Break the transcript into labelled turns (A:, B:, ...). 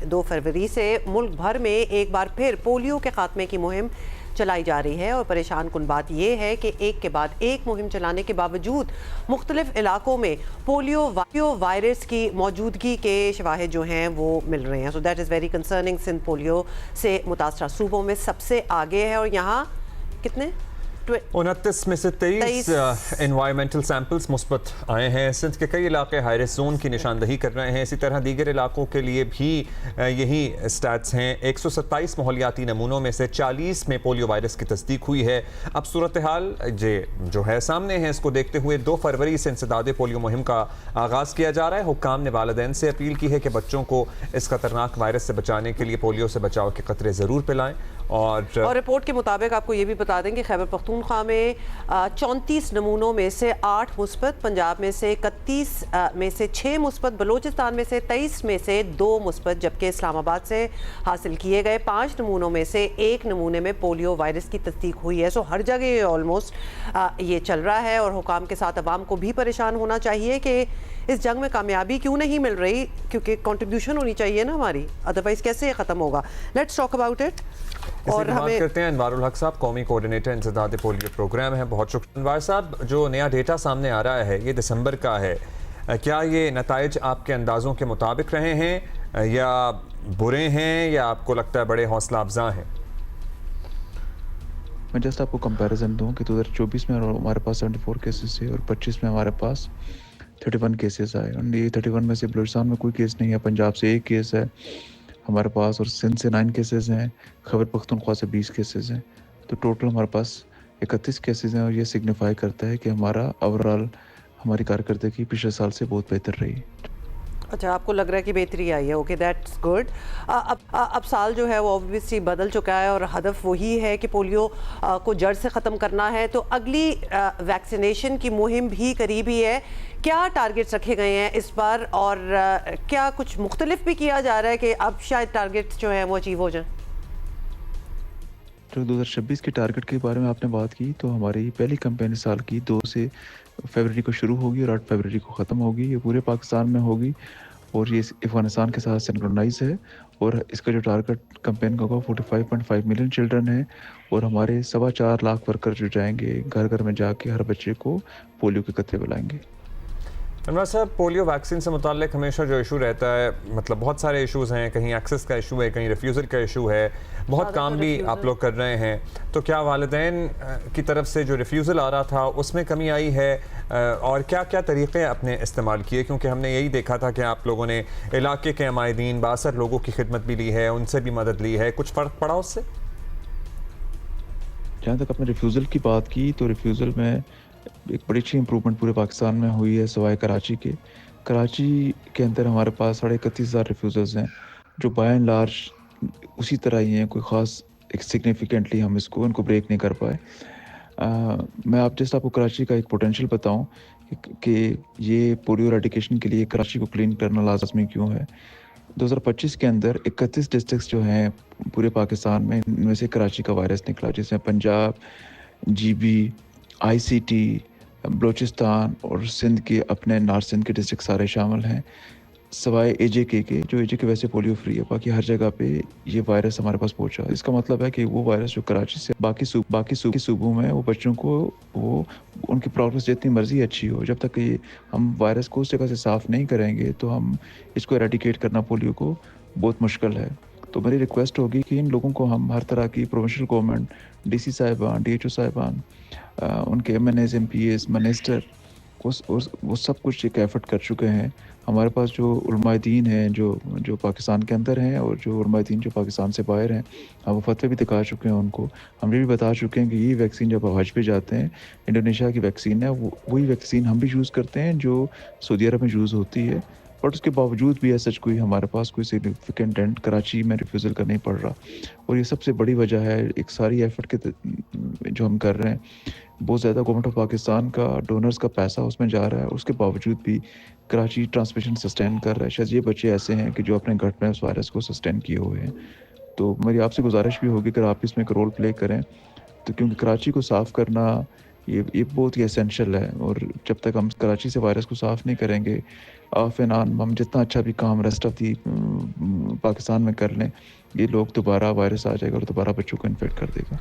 A: 2 फरवरी से मुल्क भर में एक बार फिर पोलियो के खात्मे की मुहिम चलाई जा रही है और परेशान कुन बात यह है कि एक के बाद एक मुहिम चलाने के बावजूद मुख्तलिफ इलाकों में पोलियो वायरस की मौजूदगी के शवाहिद जो हैं वो मिल रहे हैं। So that is very concerning. Sindh polio से मुतासरा सूबों में सबसे आगे है और यहाँ कितने
B: 29 में से 23 एनवायरमेंटल सैंपल्स मुस्बत आए हैं। सिंध के कई इलाके हाई रिस्क जोन की निशानदही कर रहे हैं। इसी तरह दीगर इलाकों के लिए भी यही स्टैट्स हैं। 127 माहौलियाती नमूनों में से 40 में पोलियो वायरस की तस्दीक हुई है। अब सूरत हाल जो है सामने है, इसको देखते हुए 2 फरवरी से इंसदाद पोलियो मुहिम का आगाज़ किया जा रहा है। हुक्काम ने वालिदैन से अपील की है कि बच्चों को इस खतरनाक वायरस से बचाने के लिए पोलियो से बचाव के कतरे ज़रूर पिलाएं। और
A: रिपोर्ट के मुताबिक आपको ये भी बता दें कि खैबर पख्तूनख्वा में 34 नमूनों में से 8 मुस्बत, पंजाब में से 31 में से 6 मुस्बत, बलूचिस्तान में से 23 में से 2 मुस्बत, जबकि इस्लामाबाद से हासिल किए गए 5 नमूनों में से 1 नमूने में पोलियो वायरस की तस्दीक हुई है। सो हर जगह ऑलमोस्ट ये चल रहा है और हुकाम के साथ अवाम को भी परेशान होना चाहिए कि इस जंग में कामयाबी क्यों नहीं मिल रही, क्योंकि कंट्रीब्यूशन होनी चाहिए ना हमारी, अदरवाइज कैसे ख़त्म होगा। Let's talk about it.
B: और हमें करते हैं अनवारुल हक साहब, कौमी कोऑर्डिनेटर इंसदाद पोलियो प्रोग्राम है। बहुत शुक्रिया अनवार साहब। जो नया डेटा सामने आ रहा है ये दिसंबर का है, क्या ये नताइज आपके अंदाज़ों के मुताबिक रहे हैं या बुरे हैं या आपको लगता है बड़े हौसला अफजा हैं?
C: मैं जस्ट आपको कंपैरिजन दूं कि 2024 में हमारे पास 74 केसेस थे और 25 में हमारे पास 31 केसेस आए। और ये 31 में से बलूचिस्तान में कोई केस नहीं है, पंजाब से 1 केस है हमारे पास और सिंध से 9 केसेस हैं, खैबर पख्तूनख्वा से 20 केसेस हैं। तो टोटल हमारे पास 31 केसेस हैं और ये सिग्निफाई करता है कि हमारा ओवरऑल हमारी कारकर्दगी पिछले साल से बहुत बेहतर रही।
A: अच्छा, आपको लग रहा है कि बेहतरी आई है। Okay, that's good. अब साल जो है वो ऑब्वियसली बदल चुका है और हदफ वही है कि पोलियो को जड़ से ख़त्म करना है। तो अगली वैक्सीनेशन की मुहिम भी करीब ही है। क्या टारगेट्स रखे गए हैं इस बार और क्या कुछ मुख्तलिफ भी किया जा रहा है कि अब शायद टारगेट्स जो हैं वो अचीव हो जाएं?
C: जो 2026 के टारगेट के बारे में आपने बात की, तो हमारी पहली कैंपेन इस साल की 2 से फरवरी को शुरू होगी और 8 फरवरी को ख़त्म होगी। ये पूरे पाकिस्तान में होगी और ये अफगानिस्तान के साथ सिंक्रोनाइज है। और इसका जो टारगेट कैंपेन का होगा 45.5 मिलियन चिल्ड्रन है और हमारे 4.25 लाख वर्कर जो जाएंगे घर घर में जाके हर बच्चे को पोलियो के कतरे पिलाएंगे।
B: अनवर साहब, पोलियो वैक्सीन से मुताल्लिक हमेशा जो इशू रहता है, मतलब बहुत सारे इशूज़ हैं, कहीं एक्सेस का इशू है, कहीं रिफ्यूज़ल का इशू है, बहुत काम भी आप लोग कर रहे हैं। तो क्या वालिदैन की तरफ से जो रिफ्यूज़ल आ रहा था उसमें कमी आई है और क्या क्या तरीक़े अपने इस्तेमाल किए? क्योंकि हमने यही देखा था कि आप लोगों ने इलाके के अमायदीन 62 लोगों की खिदमत भी ली है, उनसे भी मदद ली है, कुछ फ़र्क पड़ा उससे?
C: जहाँ तक आपने रिफ्यूज़ल की बात की, तो रिफ्यूज़ल में एक बड़ी अच्छी इंप्रूवमेंट पूरे पाकिस्तान में हुई है सिवाय कराची के। कराची के अंदर हमारे पास 31,500 रिफ्यूज़ल्स हैं जो बाय एंड लार्ज उसी तरह ही हैं, कोई ख़ास एक सिग्निफिकेंटली हम उनको ब्रेक नहीं कर पाए। मैं आपको कराची का एक पोटेंशियल बताऊं कि ये पोलियो एराडिकेशन के लिए कराची को क्लीन करना लाजमी क्यों है। 2025 के अंदर 31 डिस्ट्रिक्ट्स जो हैं पूरे पाकिस्तान में, इनमें से कराची का वायरस निकला, जिसमें पंजाब, GB, ICT, बलूचिस्तान और सिंध के अपने नॉर्थ सिंध के डिस्ट्रिक्ट सारे शामिल हैं, सिवाय AJK के, जो AJK वैसे पोलियो फ्री है। बाकी हर जगह पे ये वायरस हमारे पास पहुंचा। इसका मतलब है कि वो वायरस जो कराची से बाकी सूबों में वो बच्चों को वो उनकी प्रोग्रेस जितनी मर्जी अच्छी हो, जब तक ये हम वायरस को उस जगह से साफ़ नहीं करेंगे तो हम इसको एराडिकेट करना पोलियो को बहुत मुश्किल है। तो मेरी रिक्वेस्ट होगी कि इन लोगों को हम हर तरह की प्रोविंशियल गवर्नमेंट, DC साहिबान, DHO साहिबान, उनके MNAs, MPAs, मिनिस्टर, वो सब कुछ एक एफर्ट कर चुके हैं। हमारे पास जो उलमाए-दीन हैं जो पाकिस्तान के अंदर हैं और जो उलमाए-दीन जो पाकिस्तान से बाहर हैं, हम वो फतवे भी दिखा चुके हैं उनको। हम ये भी बता चुके हैं कि ये वैक्सीन जब हज पे जाते हैं, इंडोनेशिया की वैक्सीन है, वही वैक्सीन हम भी यूज़ करते हैं जो सऊदी अरब में यूज़ होती है। बट उसके बावजूद भी ऐसा कोई हमारे पास कोई सिग्निफिकेंट एंड कराची में रिफ्यूज़ल का नहीं पड़ रहा। और ये सबसे बड़ी वजह है एक सारी एफर्ट के जो हम कर रहे हैं, बहुत ज़्यादा गवर्नमेंट ऑफ पाकिस्तान का डोनर्स का पैसा उसमें जा रहा है, उसके बावजूद भी कराची ट्रांसमिशन सस्टेन कर रहा है। शायद ये बच्चे ऐसे हैं कि जो अपने गट में उस वायरस को सस्टेन किए हुए हैं। तो मेरी आपसे गुजारिश भी होगी कि आप इसमें एक रोल प्ले करें, तो क्योंकि कराची को साफ़ करना یہ بہت ہی اسینشل ہے. اور جب تک ہم کراچی سے وائرس کو صاف نہیں کریں گے آف اینڈ آن ہم جتنا اچھا بھی کام ریسٹ آف دی پاکستان میں کر لیں یہ لوگ دوبارہ وائرس آ جائے گا اور دوبارہ بچوں کو انفیکٹ کر دے گا.